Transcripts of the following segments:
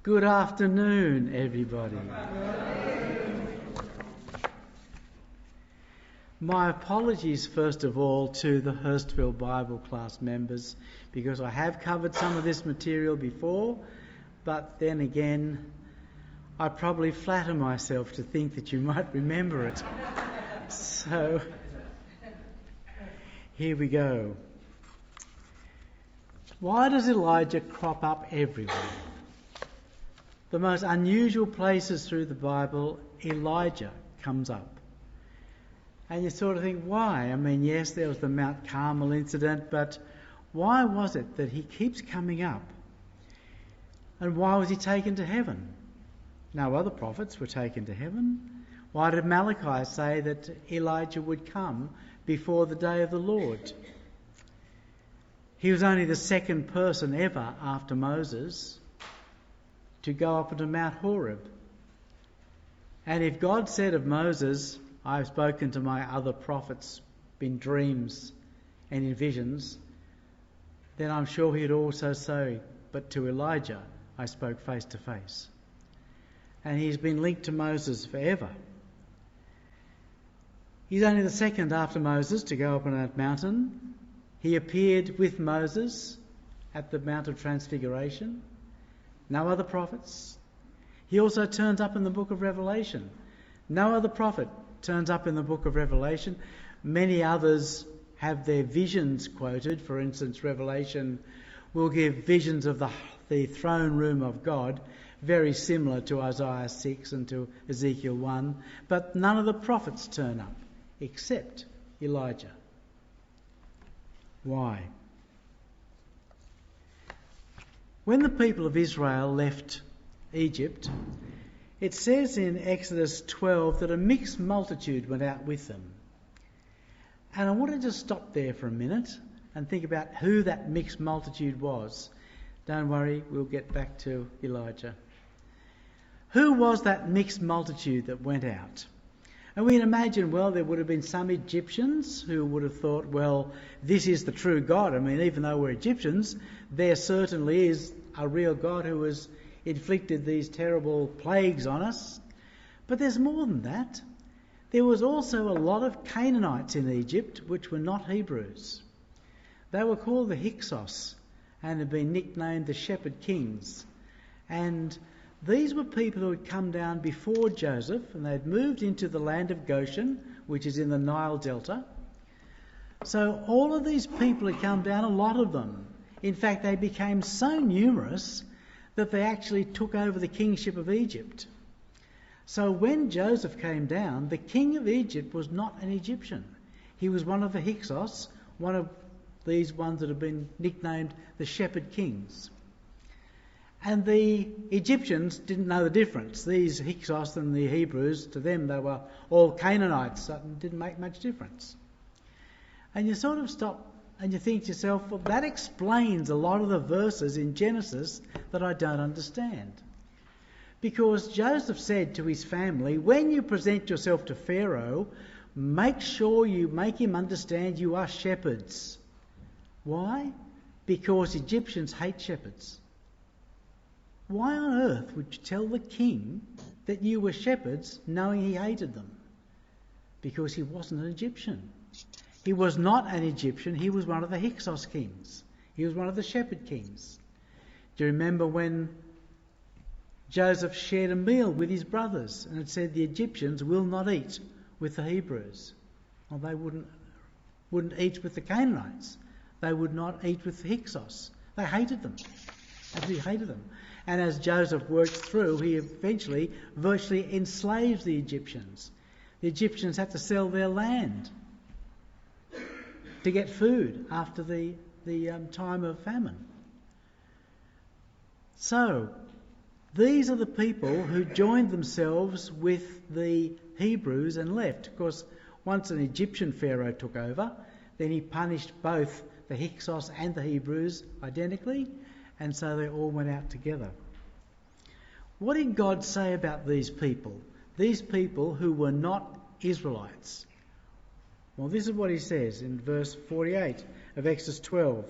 Good afternoon, everybody. My apologies, first of all, to the Hurstville Bible class members, because I have covered some of this material before, but then again, I probably flatter myself to think that you might remember it. So, here we go. Why does Elijah crop up everywhere? The most unusual places through the Bible, Elijah comes up. And you sort of think, why? I mean, yes, there was the Mount Carmel incident, but why was it that he keeps coming up? And why was he taken to heaven? No other prophets were taken to heaven. Why did Malachi say that Elijah would come before the day of the Lord? He was only the second person ever after Moses to go up into Mount Horeb. And if God said of Moses, I've spoken to my other prophets in dreams and in visions, then I'm sure he'd also say, but to Elijah I spoke face to face. And he's been linked to Moses forever. He's only the second after Moses to go up on that mountain. He appeared with Moses at the Mount of Transfiguration. No other prophets. He also turns up in the book of Revelation. No other prophet turns up in the book of Revelation. Many others have their visions quoted. For instance, Revelation will give visions of the throne room of God, very similar to Isaiah 6 and to Ezekiel 1. But none of the prophets turn up, except Elijah. Why? When the people of Israel left Egypt, it says in Exodus 12 that a mixed multitude went out with them. And I want to just stop there for a minute and think about who that mixed multitude was. Don't worry, we'll get back to Elijah. Who was that mixed multitude that went out? And we can imagine, well, there would have been some Egyptians who would have thought, well, this is the true God. I mean, even though we're Egyptians, there certainly is a real God who has inflicted these terrible plagues on us. But there's more than that. There was also a lot of Canaanites in Egypt which were not Hebrews. They were called the Hyksos and had been nicknamed the Shepherd Kings. And these were people who had come down before Joseph, and they'd moved into the land of Goshen, which is in the Nile Delta. So all of these people had come down, a lot of them. In fact, they became so numerous that they actually took over the kingship of Egypt. So when Joseph came down, the king of Egypt was not an Egyptian. He was one of the Hyksos, one of these ones that have been nicknamed the Shepherd Kings. And the Egyptians didn't know the difference. These Hyksos and the Hebrews, to them they were all Canaanites, so it didn't make much difference. And you sort of stop and you think to yourself, well, that explains a lot of the verses in Genesis that I don't understand. Because Joseph said to his family, when you present yourself to Pharaoh, make sure you make him understand you are shepherds. Why? Because Egyptians hate shepherds. Why on earth would you tell the king that you were shepherds knowing he hated them? Because he wasn't an Egyptian. He was not an Egyptian, he was one of the Hyksos kings. He was one of the shepherd kings. Do you remember when Joseph shared a meal with his brothers and it said the Egyptians will not eat with the Hebrews? Well, they wouldn't eat with the Canaanites. They would not eat with the Hyksos. They hated them. Absolutely hated them. And as Joseph worked through, he eventually virtually enslaved the Egyptians. The Egyptians had to sell their land to get food after the time of famine. So, these are the people who joined themselves with the Hebrews and left. Of course, once an Egyptian pharaoh took over, then he punished both the Hyksos and the Hebrews identically, and so they all went out together. What did God say about these people? These people who were not Israelites. Well, this is what he says in verse 48 of Exodus 12.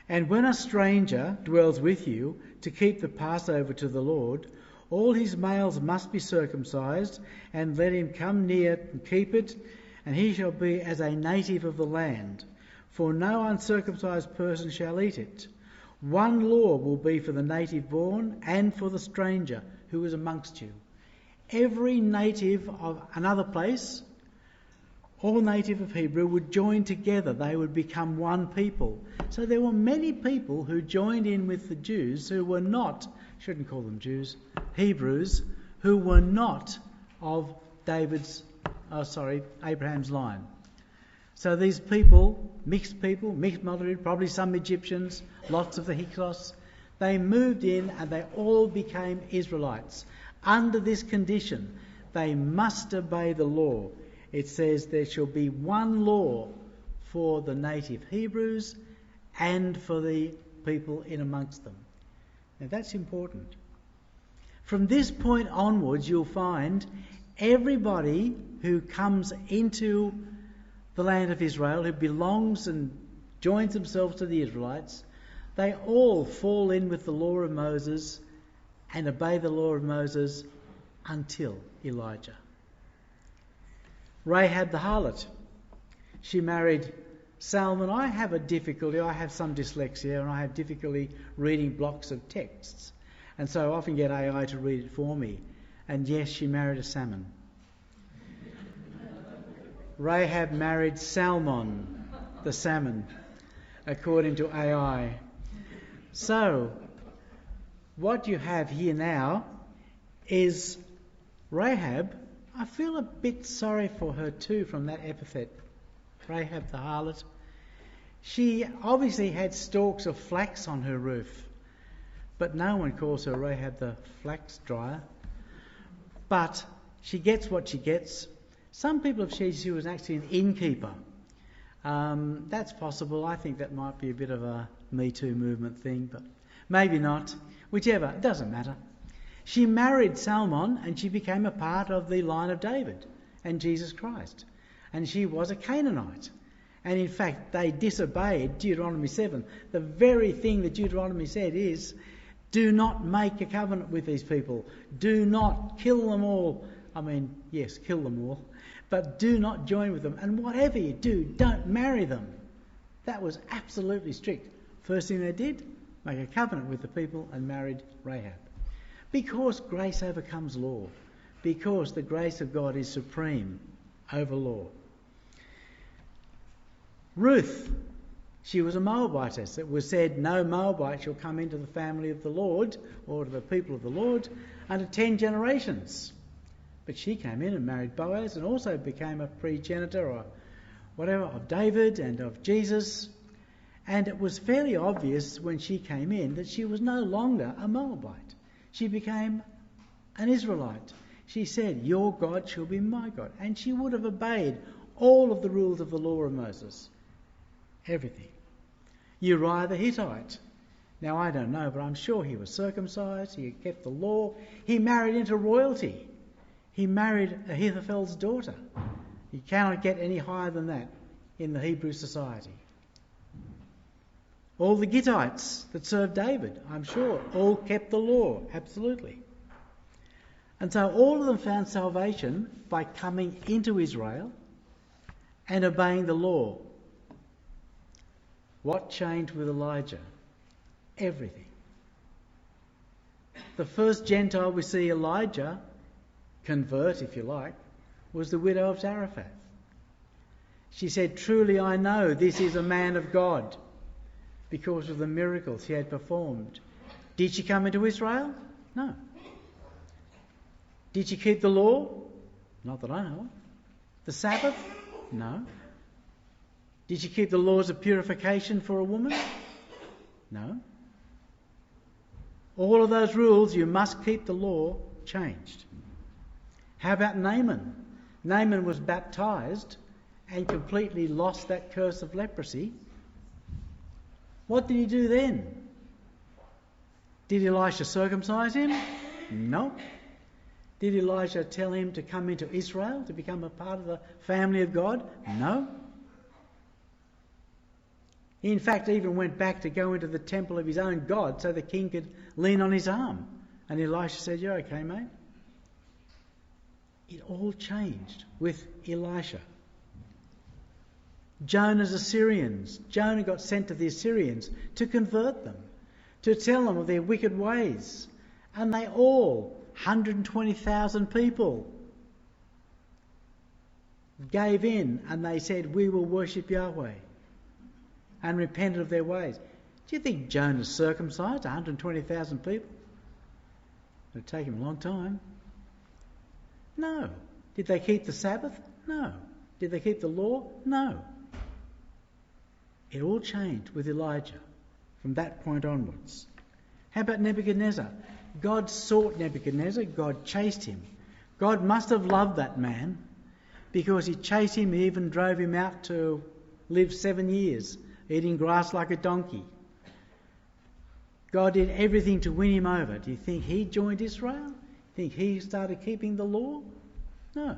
And when a stranger dwells with you, to keep the Passover to the Lord, all his males must be circumcised, and let him come near and keep it, and he shall be as a native of the land. For no uncircumcised person shall eat it. One law will be for the native born and for the stranger who is amongst you. Every native of another place, all native of Hebrew, would join together. They would become one people. So there were many people who joined in with the Jews who were not, shouldn't call them Jews, Hebrews, who were not of Abraham's line. So these people, mixed multitude, probably some Egyptians, lots of the Hyksos, they moved in and they all became Israelites. Under this condition, they must obey the law. It says there shall be one law for the native Hebrews and for the people in amongst them. Now that's important. From this point onwards, you'll find everybody who comes into the land of Israel, who belongs and joins themselves to the Israelites, they all fall in with the law of Moses and obey the law of Moses until Elijah. Rahab the harlot, she married Salmon. I have some dyslexia and I have difficulty reading blocks of texts. And so I often get AI to read it for me. And yes, she married a salmon. Rahab married Salmon, the salmon, according to AI. So, what you have here now is Rahab. I feel a bit sorry for her too from that epithet, Rahab the harlot. She obviously had stalks of flax on her roof, but no one calls her Rahab the flax dryer. But she gets what she gets. Some people have said she was actually an innkeeper. That's possible. I think that might be a bit of a Me Too movement thing, but maybe not. Whichever, it doesn't matter. She married Salmon and she became a part of the line of David and Jesus Christ. And she was a Canaanite. And in fact, they disobeyed Deuteronomy 7. The very thing that Deuteronomy said is, do not make a covenant with these people. Do not kill them all. I mean, yes, kill them all. But do not join with them. And whatever you do, don't marry them. That was absolutely strict. First thing they did, make a covenant with the people and married Rahab. Because grace overcomes law. Because the grace of God is supreme over law. Ruth, she was a Moabitess. It was said, no Moabite shall come into the family of the Lord, or to the people of the Lord, under 10 generations. But she came in and married Boaz and also became a progenitor or whatever of David and of Jesus. And it was fairly obvious when she came in that she was no longer a Moabite. She became an Israelite. She said, your God shall be my God. And she would have obeyed all of the rules of the law of Moses. Everything. Uriah the Hittite. Now I don't know, but I'm sure he was circumcised. He kept the law. He married into royalty. He married Ahithophel's daughter. You cannot get any higher than that in the Hebrew society. All the Gittites that served David, I'm sure, all kept the law, absolutely. And so all of them found salvation by coming into Israel and obeying the law. What changed with Elijah? Everything. The first Gentile we see Elijah convert, if you like, was the widow of Zarephath. She said, truly I know this is a man of God because of the miracles he had performed. Did she come into Israel? No. Did she keep the law? Not that I know of. The Sabbath? No. Did she keep the laws of purification for a woman? No. All of those rules, you must keep the law, changed. How about Naaman? Naaman was baptised and completely lost that curse of leprosy. What did he do then? Did Elisha circumcise him? No. Did Elijah tell him to come into Israel to become a part of the family of God? No. He in fact even went back to go into the temple of his own God so the king could lean on his arm. And Elisha said, "You're okay, mate." It all changed with Elisha. Jonah's Assyrians. Jonah got sent to the Assyrians to convert them, to tell them of their wicked ways. And they all, 120,000 people, gave in and they said, "We will worship Yahweh," and repented of their ways. Do you think Jonah circumcised 120,000 people? It would take him a long time. No. Did they keep the Sabbath? No. Did they keep the law? No. It all changed with Elijah from that point onwards. How about Nebuchadnezzar? God sought Nebuchadnezzar. God chased him. God must have loved that man because he chased him. He even drove him out to live 7 years, eating grass like a donkey. God did everything to win him over. Do you think he joined Israel? Think he started keeping the law? No.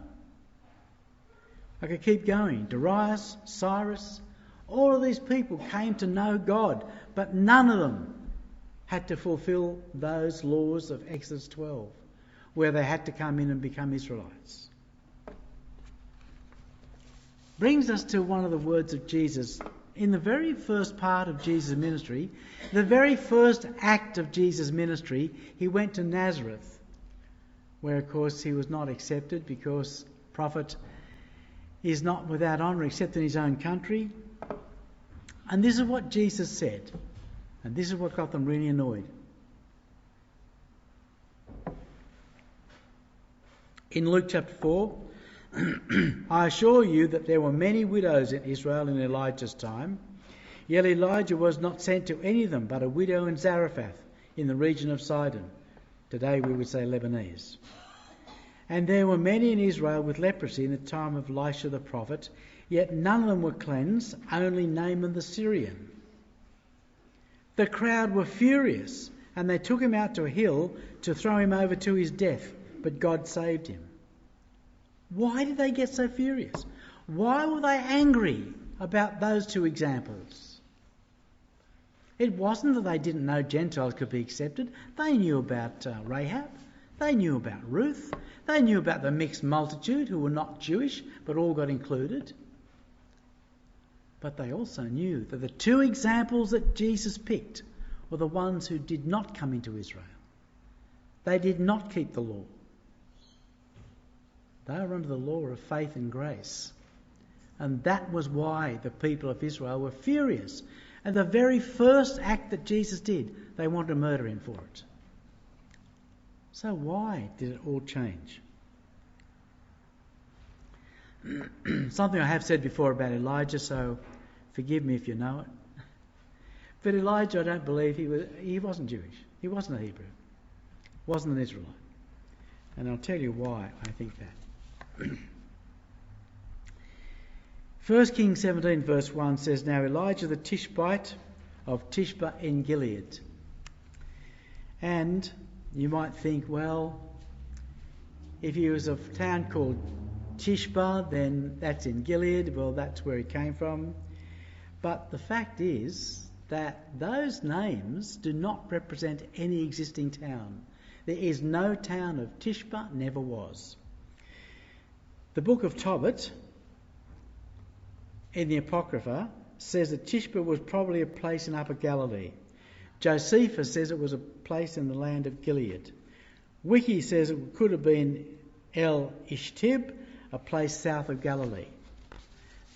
I could keep going. Darius, Cyrus, all of these people came to know God, but none of them had to fulfill those laws of Exodus 12, where they had to come in and become Israelites. Brings us to one of the words of Jesus. In the very first part of Jesus' ministry, the very first act of Jesus' ministry, he went to Nazareth, where of course he was not accepted because prophet is not without honour except in his own country. And this is what Jesus said, and this is what got them really annoyed. In Luke chapter 4, "I assure you that there were many widows in Israel in Elijah's time, yet Elijah was not sent to any of them, but a widow in Zarephath in the region of Sidon." Today we would say Lebanese. "And there were many in Israel with leprosy in the time of Elisha the prophet, yet none of them were cleansed, only Naaman the Syrian. The crowd were furious, and they took him out to a hill to throw him over to his death, but God saved him." Why did they get so furious? Why were they angry about those two examples? It wasn't that they didn't know Gentiles could be accepted. They knew about Rahab. They knew about Ruth. They knew about the mixed multitude who were not Jewish but all got included. But they also knew that the two examples that Jesus picked were the ones who did not come into Israel. They did not keep the law. They were under the law of faith and grace. And that was why the people of Israel were furious. And the very first act that Jesus did, they wanted to murder him for it. So why did it all change? Something I have said before about Elijah, so forgive me if you know it. But Elijah, I don't believe he wasn't Jewish. He wasn't a Hebrew. Wasn't an Israelite. And I'll tell you why I think that. 1 Kings 17 verse 1 says, "Now Elijah the Tishbite of Tishba in Gilead." And you might think, well, if he was of a town called Tishba, then that's in Gilead. Well, that's where he came from. But the fact is that those names do not represent any existing town. There is no town of Tishba, never was. The book of Tobit in the Apocrypha says that Tishba was probably a place in Upper Galilee. Josephus says it was a place in the land of Gilead. Wiki says it could have been El Ishtib, a place south of Galilee.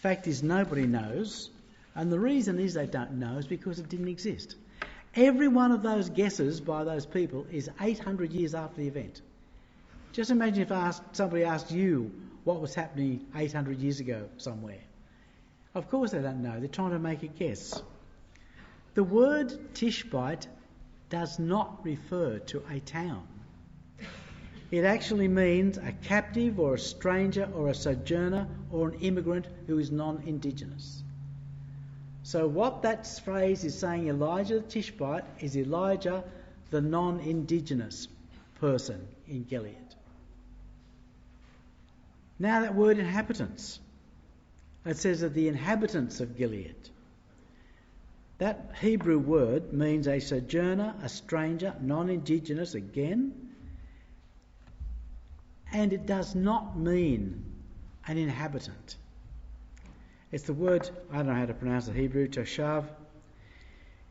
Fact is, nobody knows, and the reason is they don't know is because it didn't exist. Every one of those guesses by those people is 800 years after the event. Just imagine if somebody asked you what was happening 800 years ago somewhere. Of course they don't know. They're trying to make a guess. The word Tishbite does not refer to a town. It actually means a captive or a stranger or a sojourner or an immigrant who is non-Indigenous. So what that phrase is saying, Elijah the Tishbite, is Elijah the non-Indigenous person in Gilead. Now that word inhabitants, it says that the inhabitants of Gilead. That Hebrew word means a sojourner, a stranger, non-indigenous again, and it does not mean an inhabitant. It's the word, I don't know how to pronounce the Hebrew, toshav.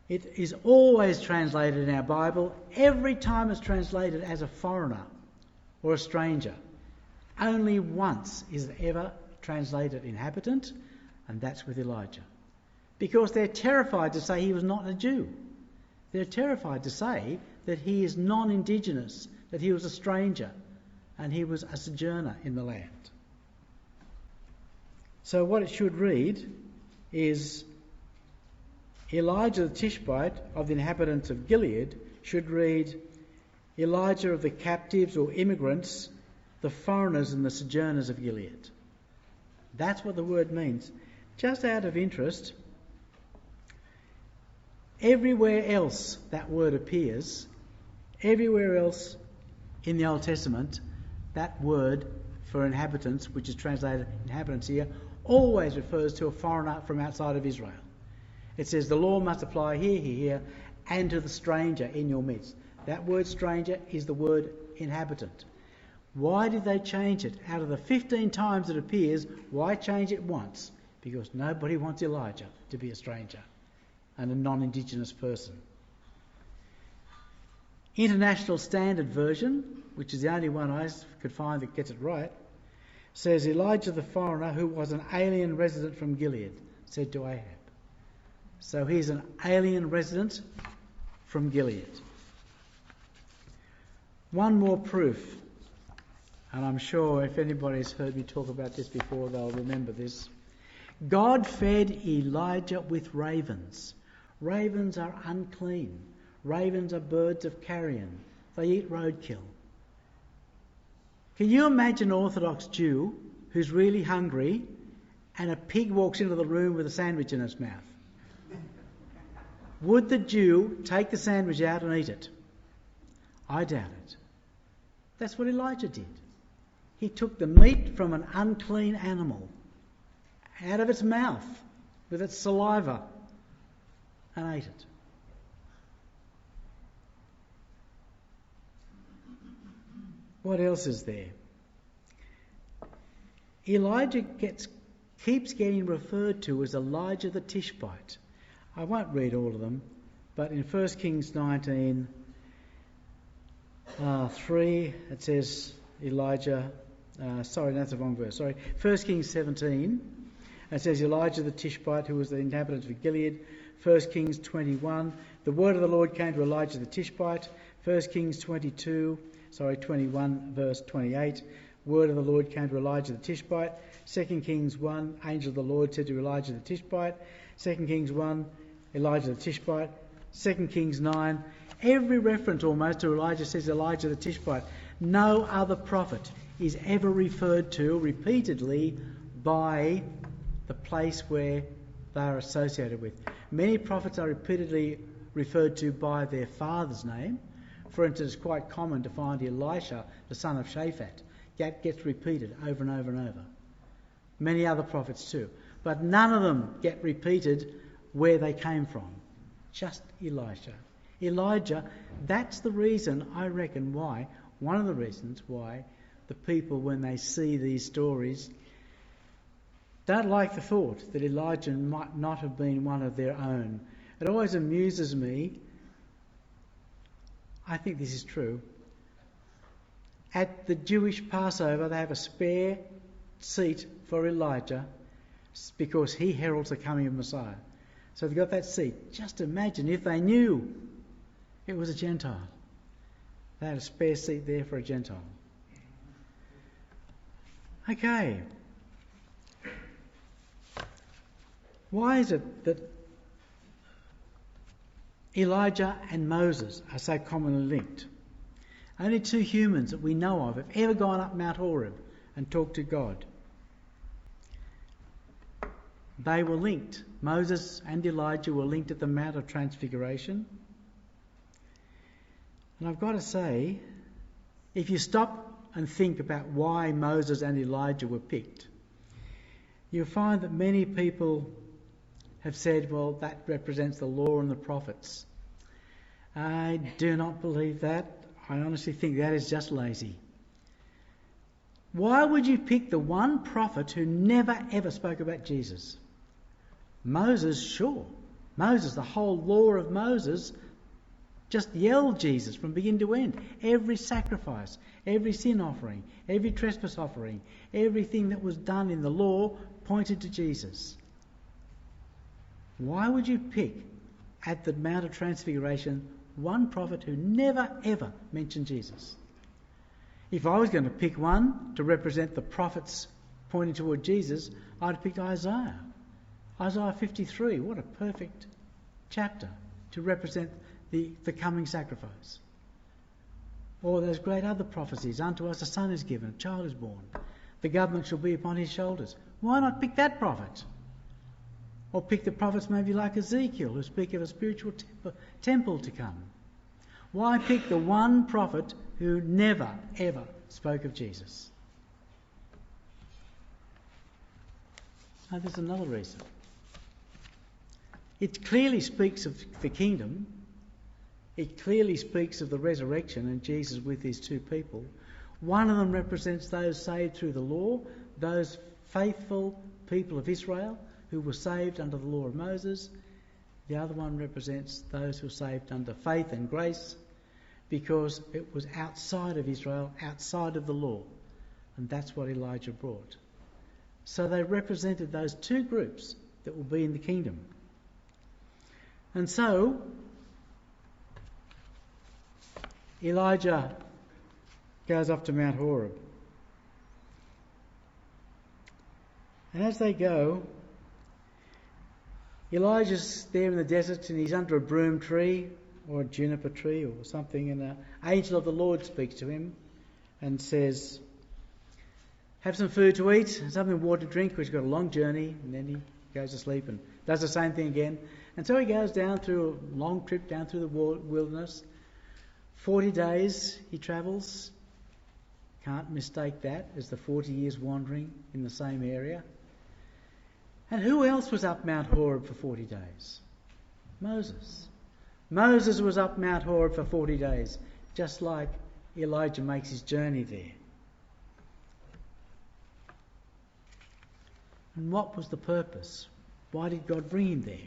It is always translated in our Bible, every time it's translated as a foreigner or a stranger. Only once is it ever translated inhabitant, and that's with Elijah. Because they're terrified to say he was not a Jew. They're terrified to say that he is non-indigenous, that he was a stranger, and he was a sojourner in the land. So what it should read is Elijah the Tishbite of the inhabitants of Gilead should read Elijah of the captives or immigrants, the foreigners and the sojourners of Gilead. That's what the word means. Just out of interest, everywhere else that word appears, everywhere else in the Old Testament, that word for inhabitants, which is translated inhabitants here, always refers to a foreigner from outside of Israel. It says the law must apply here, and to the stranger in your midst. That word stranger is the word inhabitant. Why did they change it? Out of the 15 times it appears, why change it once? Because nobody wants Elijah to be a stranger and a non-indigenous person. International Standard Version, which is the only one I could find that gets it right, says Elijah the foreigner who was an alien resident from Gilead said to Ahab. So he's an alien resident from Gilead. One more proof, and I'm sure if anybody's heard me talk about this before, they'll remember this. God fed Elijah with ravens. Ravens are unclean. Ravens are birds of carrion. They eat roadkill. Can you imagine an Orthodox Jew who's really hungry and a pig walks into the room with a sandwich in its mouth? Would the Jew take the sandwich out and eat it? I doubt it. That's what Elijah did. He took the meat from an unclean animal out of its mouth with its saliva and ate it. What else is there? Elijah keeps getting referred to as Elijah the Tishbite. I won't read all of them, but in 1 Kings 19, 3, it says Elijah... that's the wrong verse. 1 Kings 17, it says Elijah the Tishbite, who was the inhabitant of Gilead. 1 Kings 21, the word of the Lord came to Elijah the Tishbite. 1 Kings 21, verse 28, word of the Lord came to Elijah the Tishbite. 2 Kings 1, angel of the Lord said to Elijah the Tishbite. 2 Kings 1, Elijah the Tishbite. 2 Kings 9, every reference almost to Elijah says Elijah the Tishbite. No other prophet is ever referred to repeatedly by the place where they are associated with. Many prophets are repeatedly referred to by their father's name. For instance, it's quite common to find Elisha, the son of Shaphat. That gets repeated over and over and over. Many other prophets too. But none of them get repeated where they came from. Just Elisha. Elijah, that's the reason, I reckon, why, one of the reasons why the people, when they see these stories, don't like the thought that Elijah might not have been one of their own. It always amuses me. I think this is true. At the Jewish Passover, they have a spare seat for Elijah because he heralds the coming of Messiah. So they've got that seat. Just imagine if they knew it was a Gentile. They had a spare seat there for a Gentile. Okay. Why is it that Elijah and Moses are so commonly linked? Only two humans that we know of have ever gone up Mount Horeb and talked to God. They were linked. Moses and Elijah were linked at the Mount of Transfiguration. And I've got to say, if you stop and think about why Moses and Elijah were picked, you'll find that many people have said, well, that represents the law and the prophets. I do not believe that. I honestly think that is just lazy. Why would you pick the one prophet who never ever spoke about Jesus? Moses, sure. Moses, the whole law of Moses, just yelled Jesus from beginning to end. Every sacrifice, every sin offering, every trespass offering, everything that was done in the law pointed to Jesus. Why would you pick at the Mount of Transfiguration one prophet who never ever mentioned Jesus? If I was going to pick one to represent the prophets pointing toward Jesus, I'd pick Isaiah. Isaiah 53, what a perfect chapter to represent the coming sacrifice. Or those great other prophecies, unto us a son is given, a child is born, the government shall be upon his shoulders. Why not pick that prophet? Or pick the prophets maybe like Ezekiel, who speak of a spiritual temple to come. Why pick the one prophet who never, ever spoke of Jesus? Now, there's another reason. It clearly speaks of the kingdom. It clearly speaks of the resurrection and Jesus with his two people. One of them represents those saved through the law, those faithful people of Israel who were saved under the law of Moses. The other one represents those who were saved under faith and grace, because it was outside of Israel, outside of the law. And that's what Elijah brought. So they represented those two groups that will be in the kingdom. And so Elijah goes up to Mount Horeb. And as they go, Elijah's there in the desert and he's under a broom tree or a juniper tree or something, and an angel of the Lord speaks to him and says, have some food to eat and something water to drink, because he's got a long journey. And then he goes to sleep and does the same thing again. And so he goes down through a long trip down through the wilderness. 40 days he travels. Can't mistake that as the 40 years wandering in the same area. And who else was up Mount Horeb for 40 days? Moses. Moses was up Mount Horeb for 40 days, just like Elijah makes his journey there. And what was the purpose? Why did God bring him there?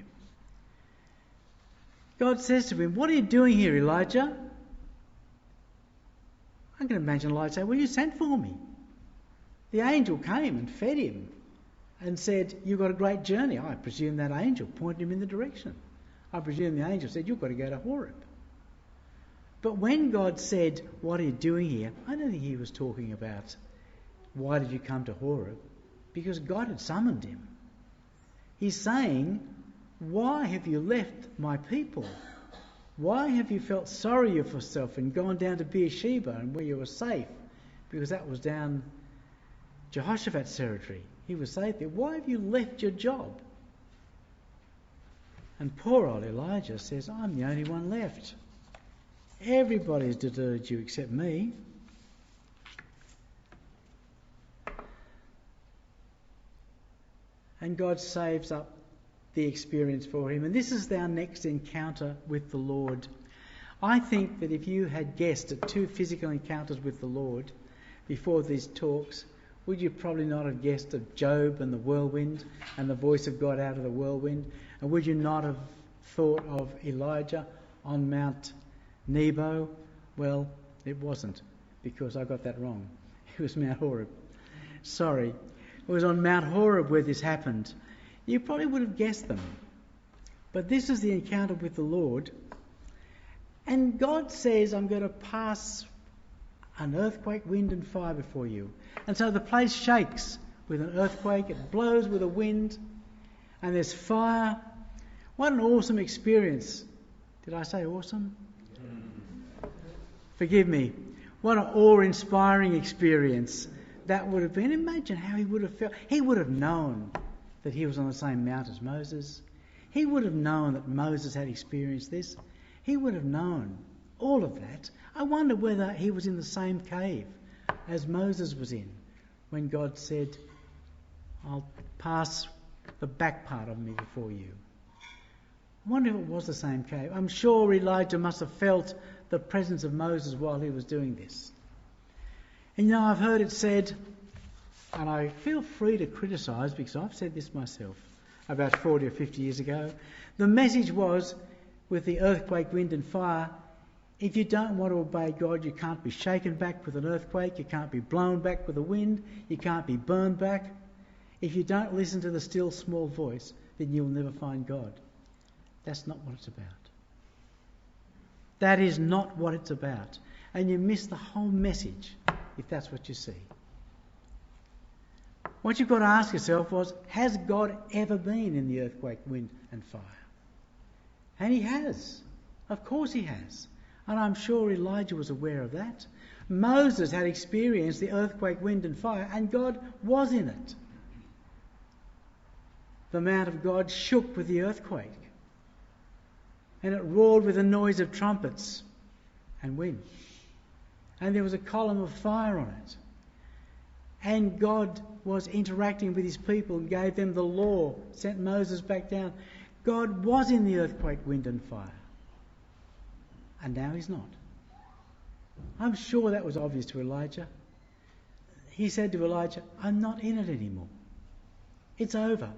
God says to him, what are you doing here, Elijah? I can imagine Elijah say, well, you sent for me. The angel came and fed him and said, you've got a great journey. I presume that angel pointed him in the direction. I presume the angel said, you've got to go to Horeb. But when God said, what are you doing here? I don't think he was talking about, why did you come to Horeb? Because God had summoned him. He's saying, why have you left my people? Why have you felt sorry for yourself and gone down to Beersheba and where you were safe? Because that was down Jehoshaphat's territory. He was safe there. Why have you left your job? And poor old Elijah says, I'm the only one left. Everybody's deserted you except me. And God saves up the experience for him. And this is our next encounter with the Lord. I think that if you had guessed at 2 physical encounters with the Lord before these talks, would you probably not have guessed of Job and the whirlwind and the voice of God out of the whirlwind? And would you not have thought of Elijah on Mount Nebo? Well, it wasn't, because I got that wrong. It was Mount Horeb. Sorry. It was on Mount Horeb where this happened. You probably would have guessed them. But this is the encounter with the Lord. And God says, I'm going to pass an earthquake, wind and fire before you. And so the place shakes with an earthquake. It blows with a wind. And there's fire. What an awesome experience. Did I say awesome? Forgive me. What an awe-inspiring experience that would have been. Imagine how he would have felt. He would have known that he was on the same mount as Moses. He would have known that Moses had experienced this. He would have known all of that. I wonder whether he was in the same cave as Moses was in when God said, I'll pass the back part of me before you. I wonder if it was the same cave. I'm sure Elijah must have felt the presence of Moses while he was doing this. And you know, I've heard it said, and I feel free to criticise because I've said this myself about 40 or 50 years ago. The message was, with the earthquake, wind and fire, if you don't want to obey God, you can't be shaken back with an earthquake, you can't be blown back with a wind, you can't be burned back. If you don't listen to the still small voice, then you'll never find God. That's not what it's about. That is not what it's about. And you miss the whole message if that's what you see. What you've got to ask yourself was, has God ever been in the earthquake, wind and fire? And he has. Of course he has. And I'm sure Elijah was aware of that. Moses had experienced the earthquake, wind and fire, and God was in it. The Mount of God shook with the earthquake, and it roared with the noise of trumpets and wind. And there was a column of fire on it. And God was interacting with his people and gave them the law, sent Moses back down. God was in the earthquake, wind and fire. And now he's not. I'm sure that was obvious to Elijah. He said to Elijah, I'm not in it anymore. It's over.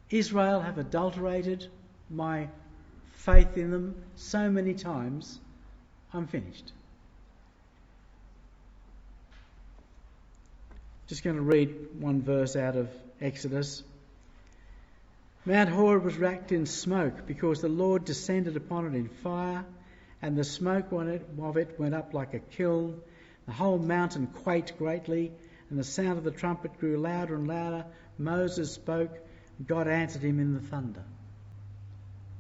Israel have adulterated my faith in them so many times, I'm finished. Just going to read one verse out of Exodus. Mount Horeb was wrapped in smoke because the Lord descended upon it in fire, and the smoke of it went up like a kiln. The whole mountain quaked greatly, and the sound of the trumpet grew louder and louder. Moses spoke. God answered him in the thunder.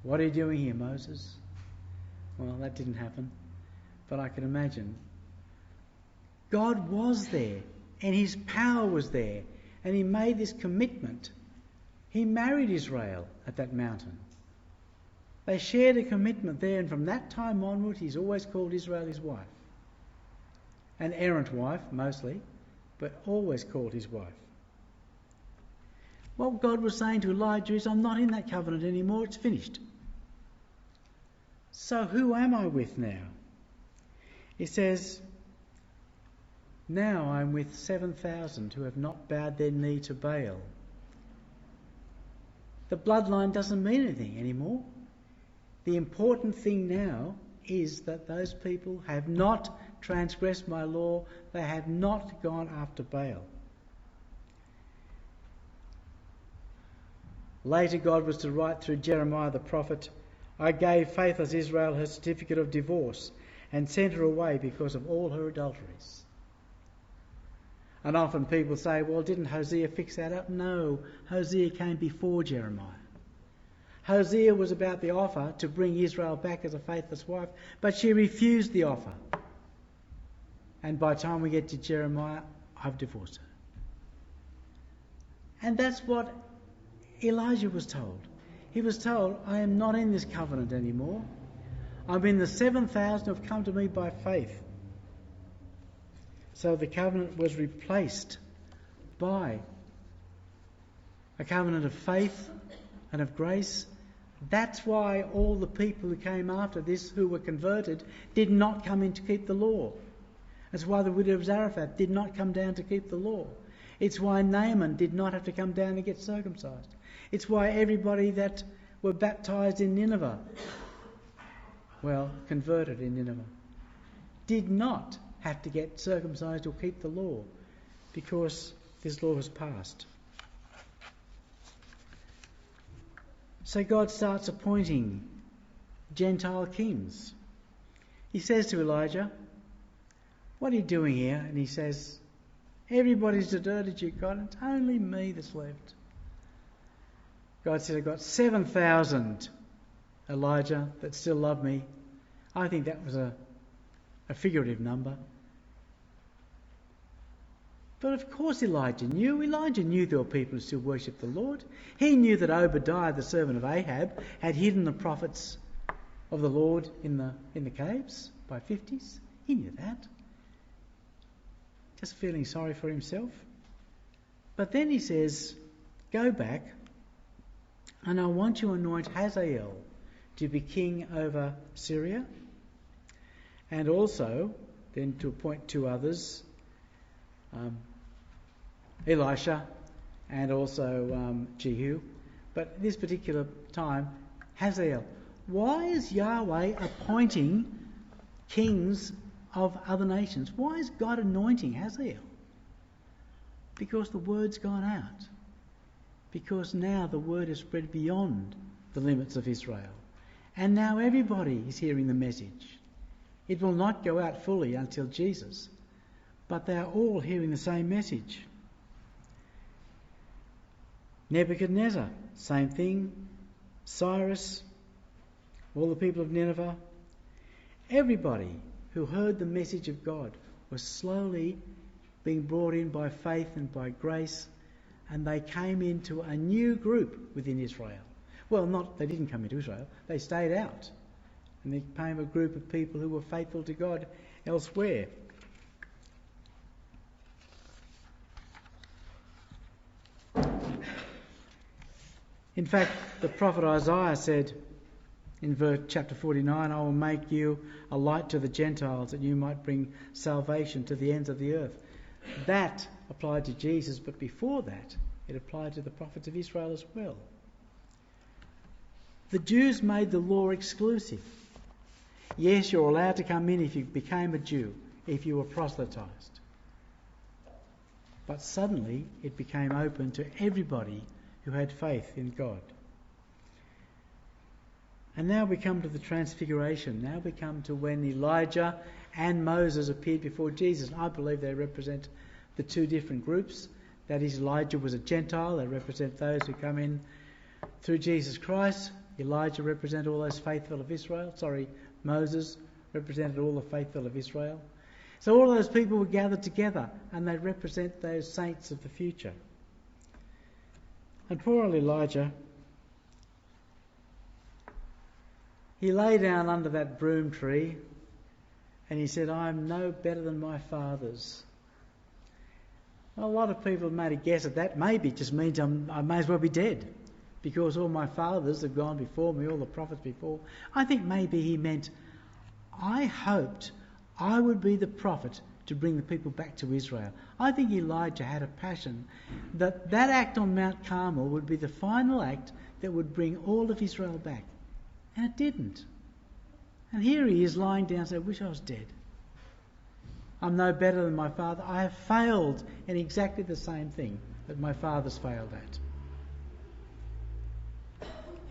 What are you doing here, Moses? Well, that didn't happen, but I can imagine. God was there, and his power was there, and he made this commitment. He married Israel at that mountain. They shared a commitment there, and from that time onward, he's always called Israel his wife. An errant wife, mostly, but always called his wife. What God was saying to Elijah is, I'm not in that covenant anymore, it's finished. So who am I with now? He says, now I'm with 7,000 who have not bowed their knee to Baal. The bloodline doesn't mean anything anymore. The important thing now is that those people have not transgressed my law. They have not gone after Baal. Later, God was to write through Jeremiah the prophet, I gave faithless Israel her certificate of divorce and sent her away because of all her adulteries. And often people say, well, didn't Hosea fix that up? No, Hosea came before Jeremiah. Hosea was about the offer to bring Israel back as a faithless wife, but she refused the offer. And by the time we get to Jeremiah, I've divorced her. And that's what Elijah was told. He was told, I am not in this covenant anymore. I'm in the 7,000 who have come to me by faith. So the covenant was replaced by a covenant of faith and of grace. That's why all the people who came after this, who were converted, did not come in to keep the law. That's why the widow of Zarephath did not come down to keep the law. It's why Naaman did not have to come down and get circumcised. It's why everybody that were baptised in Nineveh, converted in Nineveh, did not have to get circumcised or keep the law, because this law has passed. So God starts appointing Gentile kings. He says to Elijah, what are you doing here? And he says, everybody's deserted you, God. It's only me that's left. God said, I've got 7,000, Elijah, that still love me. I think that was a figurative number. But of course Elijah knew. Elijah knew there were people who still worshipped the Lord. He knew that Obadiah, the servant of Ahab, had hidden the prophets of the Lord in the caves by 50s. He knew that. Just feeling sorry for himself. But then he says, go back, and I want you to anoint Hazael to be king over Syria, and also then to appoint 2 others, Elisha and also Jehu. But at this particular time, Hazael. Why is Yahweh appointing kings of other nations? Why is God anointing Hazael? Because the word's gone out. Because now the word has spread beyond the limits of Israel. And now everybody is hearing the message. It will not go out fully until Jesus. But they are all hearing the same message. Nebuchadnezzar, same thing. Cyrus, all the people of Nineveh. Everybody who heard the message of God was slowly being brought in by faith and by grace, and they came into a new group within Israel. Well, they didn't come into Israel, they stayed out. And they became a group of people who were faithful to God elsewhere. In fact, the prophet Isaiah said in chapter 49, I will make you a light to the Gentiles, that you might bring salvation to the ends of the earth. That applied to Jesus, but before that, it applied to the prophets of Israel as well. The Jews made the law exclusive. Yes, you're allowed to come in if you became a Jew, if you were proselytised. But suddenly it became open to everybody who had faith in God. And now we come to the Transfiguration. Now we come to when Elijah and Moses appeared before Jesus. I believe they represent the 2 different groups. That is, Elijah was a Gentile. They represent those who come in through Jesus Christ. Elijah represented all those faithful of Israel. Moses represented all the faithful of Israel. So all those people were gathered together, and they represent those saints of the future. And poor old Elijah, he lay down under that broom tree and he said, I am no better than my fathers. Well, a lot of people have made a guess at that. Maybe it just means I may as well be dead, because all my fathers have gone before me, all the prophets before. I think maybe he meant, I hoped I would be the prophet to bring the people back to Israel. I think Elijah had a passion that act on Mount Carmel would be the final act that would bring all of Israel back. And it didn't. And here he is lying down saying, I wish I was dead. I'm no better than my father. I have failed in exactly the same thing that my fathers failed at.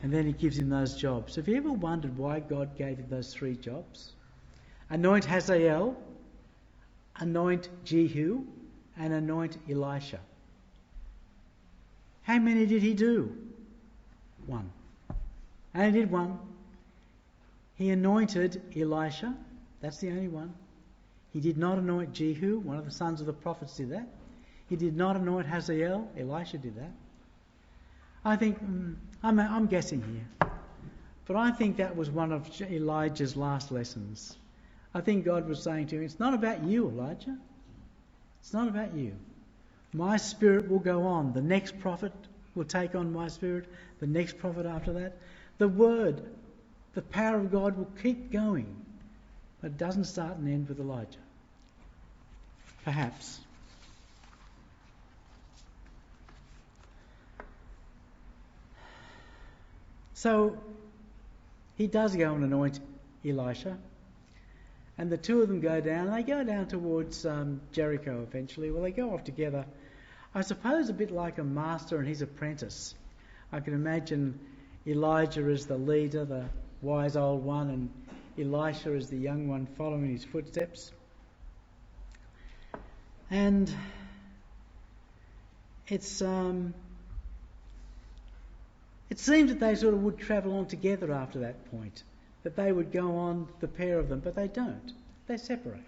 And then he gives him those jobs. Have you ever wondered why God gave him those 3 jobs? Anoint Hazael, anoint Jehu, and anoint Elisha. How many did he do? 1. And he did 1. He anointed Elisha. That's the only one. He did not anoint Jehu. One of the sons of the prophets did that. He did not anoint Hazael. Elisha did that. I think, I'm guessing here, but I think that was one of Elijah's last lessons. I think God was saying to him, it's not about you, Elijah. It's not about you. My spirit will go on. The next prophet will take on my spirit. The next prophet after that. The word, the power of God will keep going. But it doesn't start and end with Elijah. Perhaps. So he does go and anoint Elisha. And the 2 of them go down. They go down towards Jericho eventually. Well, they go off together. I suppose a bit like a master and his apprentice. I can imagine Elijah as the leader, the wise old one, and Elisha as the young one following his footsteps. And it seems that they sort of would travel on together after that point. That they would go on, the pair of them, but they don't. They separate.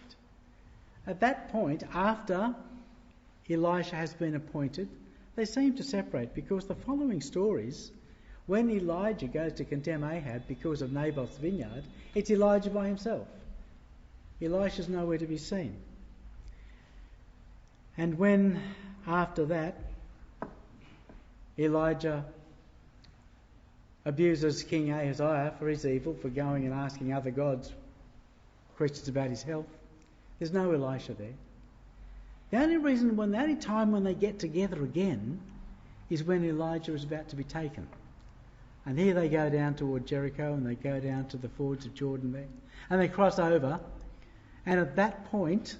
At that point, after Elisha has been appointed, they seem to separate, because the following stories, when Elijah goes to condemn Ahab because of Naboth's vineyard, it's Elijah by himself. Elisha's nowhere to be seen. And when, after that, Elijah abuses King Ahaziah for his evil, for going and asking other gods questions about his health. There's no Elisha there. The only time when they get together again is when Elijah is about to be taken. And here they go down toward Jericho, and they go down to the fords of Jordan there. And they cross over, and at that point,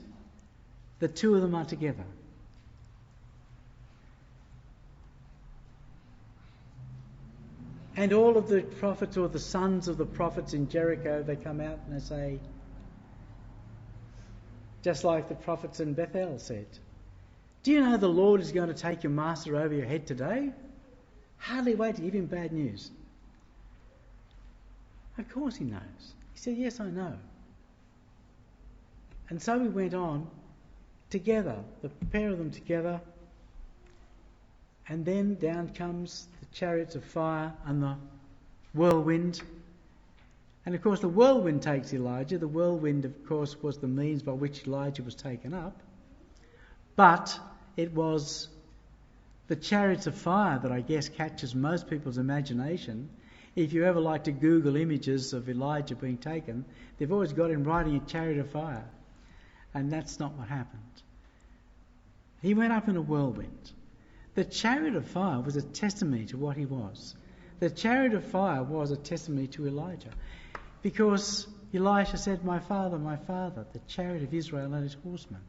the two of them are together. And all of the prophets, or the sons of the prophets in Jericho, they come out and they say, just like the prophets in Bethel said, "Do you know the Lord is going to take your master over your head today?" Hardly wait to give him bad news. Of course he knows. He said, "Yes, I know." And so we went on together, the pair of them together, and then down comes the chariots of fire and the whirlwind. And of course the whirlwind takes Elijah. The whirlwind, of course, was the means by which Elijah was taken up. But it was the chariots of fire that I guess catches most people's imagination. If you ever like to Google images of Elijah being taken, they've always got him riding a chariot of fire. And that's not what happened. He went up in a whirlwind. The chariot of fire was a testimony to what he was. The chariot of fire was a testimony to Elijah. Because Elisha said, my father, the chariot of Israel and his horsemen."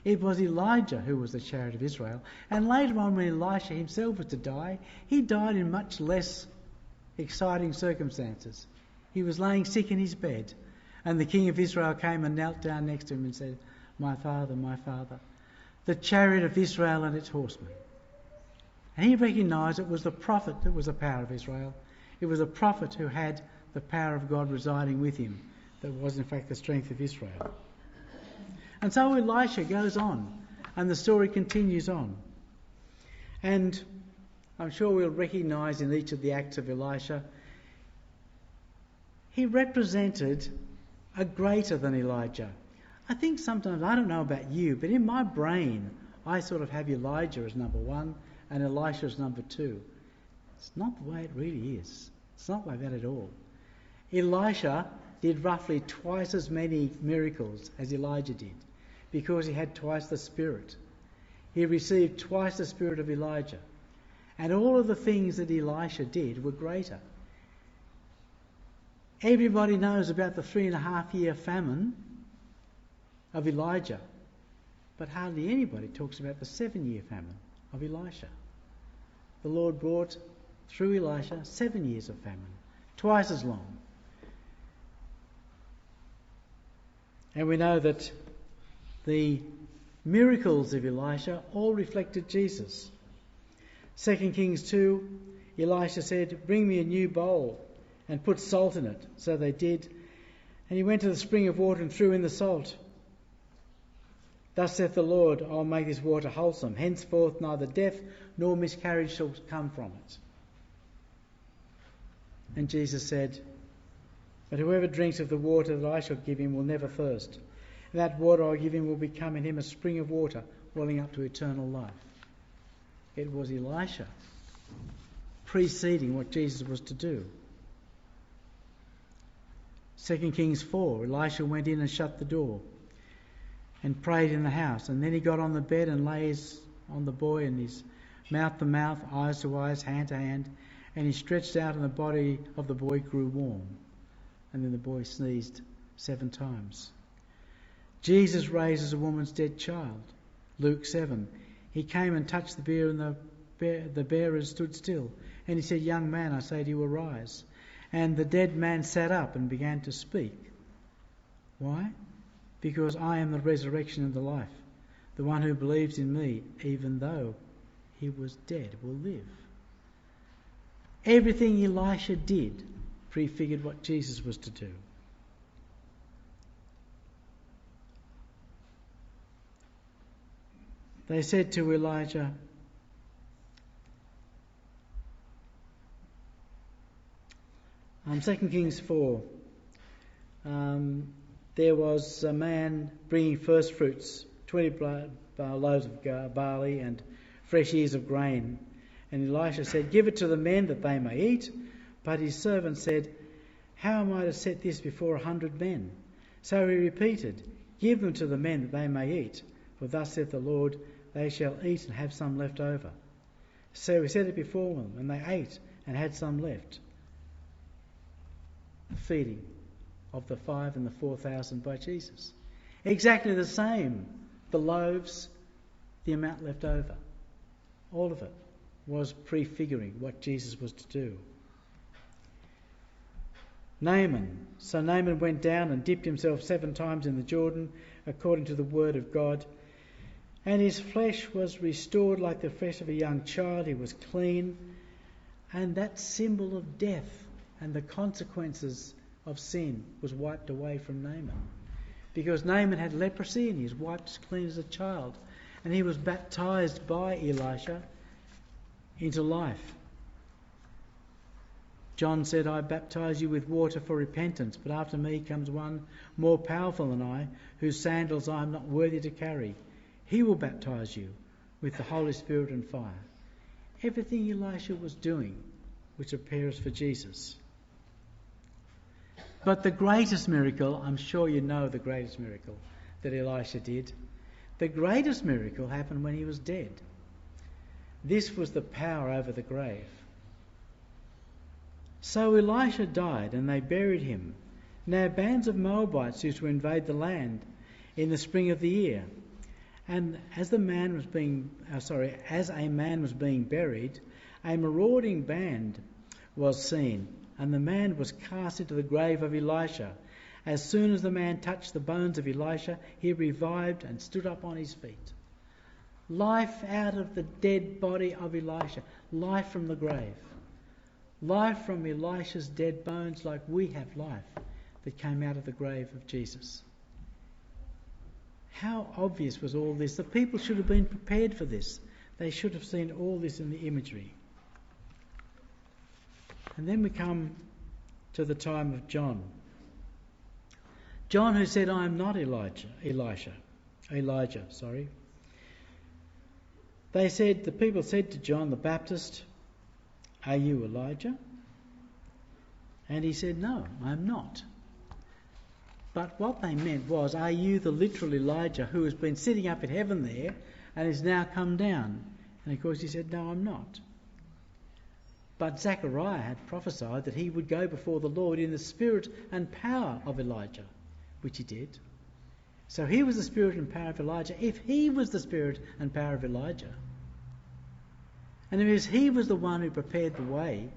It was Elijah who was the chariot of Israel. And later on, when Elisha himself was to die, he died in much less exciting circumstances. He was laying sick in his bed, and the king of Israel came and knelt down next to him and said, my father, the chariot of Israel and its horsemen." And he recognised it was the prophet that was the power of Israel. It was a prophet who had the power of God residing with him that was in fact the strength of Israel. And so Elisha goes on, and the story continues on. And I'm sure we'll recognise in each of the acts of Elisha, he represented a greater than Elijah. I think sometimes, I don't know about you, but in my brain, I sort of have Elijah as number one and Elisha as number two. It's not the way it really is. It's not like that at all. Elisha did roughly twice as many miracles as Elijah did, because he had twice the Spirit. He received twice the Spirit of Elijah. And all of the things that Elisha did were greater. Everybody knows about the 3.5-year famine of Elijah, but hardly anybody talks about the 7-year famine of Elisha. The Lord brought, through Elisha, 7 years of famine, twice as long. And we know that the miracles of Elisha all reflected Jesus. 2 Kings 2, Elisha said, "Bring me a new bowl and put salt in it." So they did. And he went to the spring of water and threw in the salt. "Thus saith the Lord, I'll make this water wholesome. Henceforth neither death nor miscarriage shall come from it." And Jesus said, "But whoever drinks of the water that I shall give him will never thirst. And that water I give him will become in him a spring of water welling up to eternal life." It was Elisha preceding what Jesus was to do. 2 Kings 4, Elisha went in and shut the door and prayed in the house. And then he got on the bed and lay on the boy, and his mouth to mouth, eyes to eyes, hand to hand. And he stretched out, and the body of the boy grew warm. And then the boy sneezed 7 times. Jesus raises a woman's dead child. Luke 7. He came and touched the bier, and the bearers stood still. And he said, "Young man, I say to you, arise." And the dead man sat up and began to speak. Why? Because I am the resurrection and the life. The one who believes in me, even though he was dead, will live. Everything Elisha did prefigured what Jesus was to do. They said to Elijah, in 2 Kings 4, there was a man bringing first fruits, 20 loaves of barley and fresh ears of grain. And Elisha said, "Give it to the men that they may eat." But his servant said, "How am I to set this before 100 men?" So he repeated, "Give them to the men that they may eat. For thus saith the Lord, they shall eat and have some left over." So he set it before them, and they ate and had some left. The feeding of the 5,000 and the 4,000 by Jesus. Exactly the same. The loaves, the amount left over. All of it was prefiguring what Jesus was to do. Naaman. So Naaman went down and dipped himself 7 times in the Jordan, according to the word of God. And his flesh was restored like the flesh of a young child. He was clean. And that symbol of death and the consequences of sin was wiped away from Naaman. Because Naaman had leprosy and he was wiped as clean as a child. And he was baptised by Elisha into life. John said, "I baptise you with water for repentance, but after me comes one more powerful than I, whose sandals I am not worthy to carry. He will baptise you with the Holy Spirit and fire." Everything Elisha was doing was to prepare us for Jesus. But the greatest miracle, I'm sure you know the greatest miracle that Elisha did. The greatest miracle happened when he was dead. This was the power over the grave. So Elisha died and they buried him. Now bands of Moabites used to invade the land in the spring of the year. And as a man was being buried, a marauding band was seen, and the man was cast into the grave of Elisha. As soon as the man touched the bones of Elisha, he revived and stood up on his feet. Life out of the dead body of Elisha. Life from the grave. Life from Elisha's dead bones, like we have life that came out of the grave of Jesus. How obvious was all this? The people should have been prepared for this. They should have seen all this in the imagery. And then we come to the time of John. John, who said, "I am not Elijah. The people said to John the Baptist, "Are you Elijah?" And he said, "No, I am not." But what they meant was, "Are you the literal Elijah who has been sitting up in heaven there and is now come down?" And of course he said, "No, I'm not." But Zechariah had prophesied that he would go before the Lord in the spirit and power of Elijah, which he did. So he was the spirit and power of Elijah. If he was the spirit and power of Elijah, and if he was the one who prepared the way,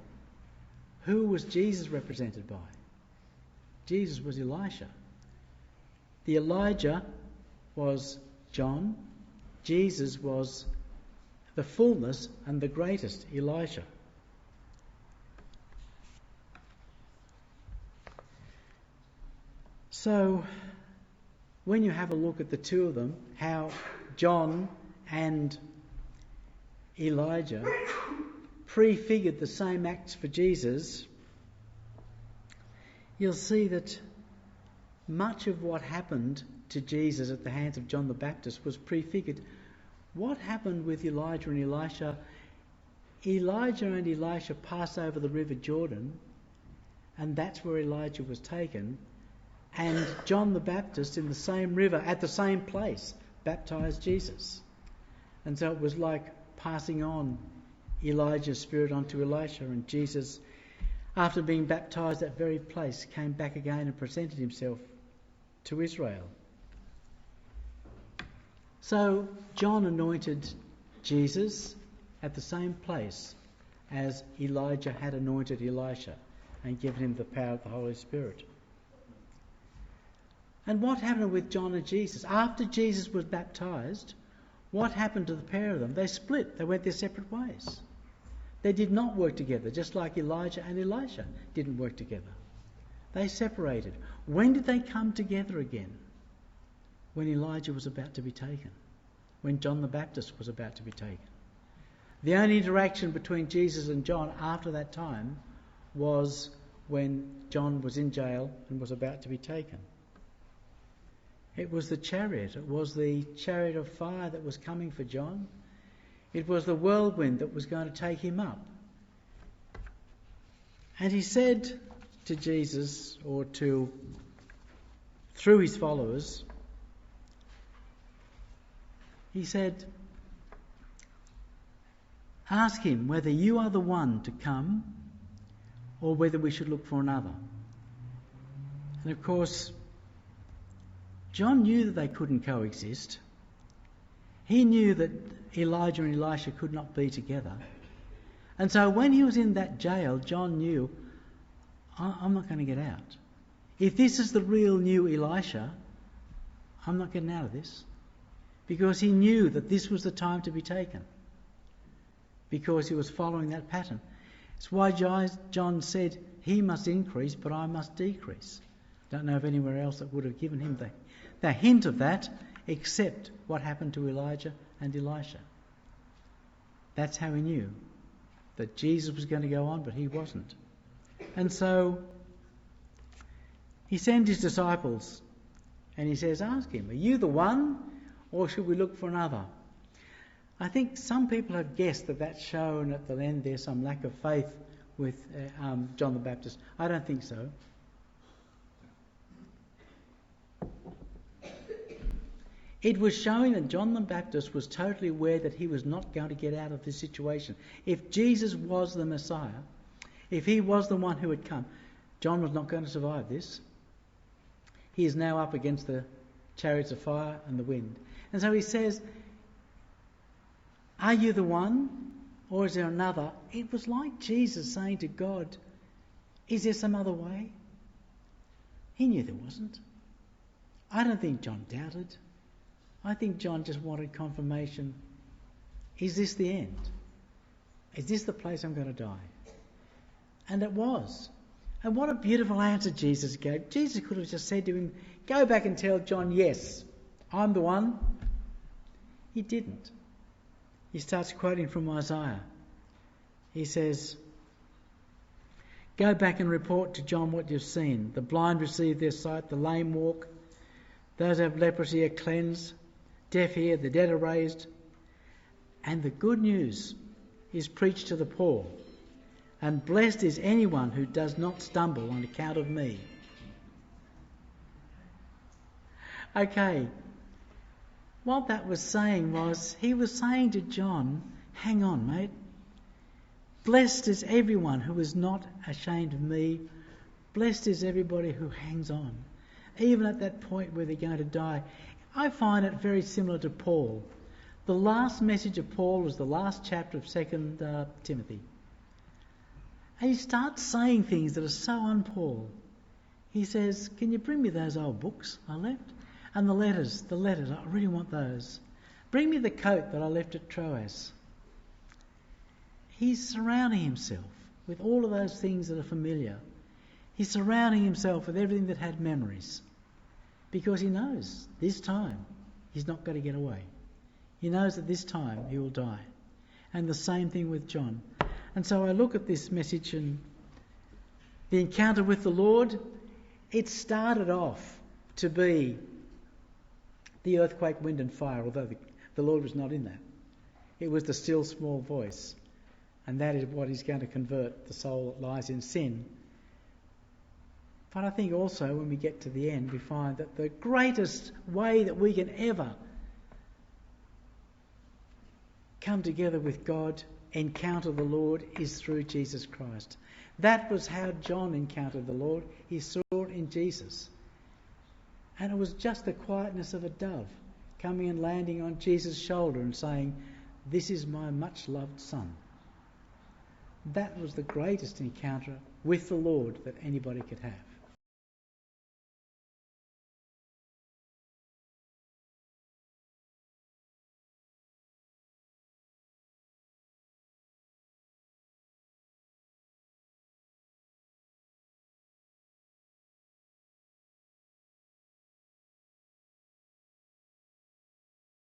who was Jesus represented by? Jesus was Elisha. The Elijah was John. Jesus was the fullness and the greatest Elisha. So, when you have a look at the two of them, how John and Elijah prefigured the same acts for Jesus, you'll see that much of what happened to Jesus at the hands of John the Baptist was prefigured. What happened with Elijah and Elisha? Elijah and Elisha passed over the river Jordan, and that's where Elijah was taken. And John the Baptist, in the same river, at the same place, baptised Jesus. And so it was like passing on Elijah's spirit onto Elisha, and Jesus, after being baptised at that very place, came back again and presented himself to Israel. So John anointed Jesus at the same place as Elijah had anointed Elisha and given him the power of the Holy Spirit. And what happened with John and Jesus? After Jesus was baptised, what happened to the pair of them? They split. They went their separate ways. They did not work together, just like Elijah and Elisha didn't work together. They separated. When did they come together again? When Elijah was about to be taken. When John the Baptist was about to be taken. The only interaction between Jesus and John after that time was when John was in jail and was about to be taken. It was the chariot. It was the chariot of fire that was coming for John. It was the whirlwind that was going to take him up. And he said to Jesus, or through his followers, he said, ask him whether you are the one to come or whether we should look for another. And of course, John knew that they couldn't coexist. He knew that Elijah and Elisha could not be together. And so when he was in that jail, John knew, I'm not going to get out. If this is the real new Elisha, I'm not getting out of this. Because he knew that this was the time to be taken. Because he was following that pattern. It's why John said, he must increase, but I must decrease. Don't know of anywhere else that would have given him the hint of that, except what happened to Elijah and Elisha. That's how he knew that Jesus was going to go on, but he wasn't. And so he sends his disciples and he says, ask him, are you the one or should we look for another? I think some people have guessed that that's shown at the end there's some lack of faith with John the Baptist. I don't think so. It was showing that John the Baptist was totally aware that he was not going to get out of this situation. If Jesus was the Messiah, if he was the one who had come, John was not going to survive this. He is now up against the chariots of fire and the wind. And so he says, are you the one or is there another? It was like Jesus saying to God, is there some other way? He knew there wasn't. I don't think John doubted. I think John just wanted confirmation. Is this the end? Is this the place I'm going to die? And it was. And what a beautiful answer Jesus gave. Jesus could have just said to him, go back and tell John, yes, I'm the one. He didn't. He starts quoting from Isaiah. He says, go back and report to John what you've seen. The blind receive their sight, the lame walk, those who have leprosy are cleansed, deaf hear, the dead are raised. And the good news is preached to the poor. And blessed is anyone who does not stumble on account of me. Okay, what that was saying was, he was saying to John, hang on, mate. Blessed is everyone who is not ashamed of me. Blessed is everybody who hangs on. Even at that point where they're going to die. I find it very similar to Paul. The last message of Paul was the last chapter of 2 Timothy. And he starts saying things that are so un-Paul. He says, can you bring me those old books I left? And the letters, I really want those. Bring me the coat that I left at Troas. He's surrounding himself with all of those things that are familiar. He's surrounding himself with everything that had memories. Because he knows this time he's not going to get away. He knows that this time he will die. And the same thing with John. And so I look at this message and the encounter with the Lord, it started off to be the earthquake, wind and fire, although the Lord was not in that. It was the still small voice. And that is what is going to convert the soul that lies in sin. But I think also when we get to the end, we find that the greatest way that we can ever come together with God, encounter the Lord, is through Jesus Christ. That was how John encountered the Lord. He saw it in Jesus. And it was just the quietness of a dove coming and landing on Jesus' shoulder and saying, this is my much loved son. That was the greatest encounter with the Lord that anybody could have.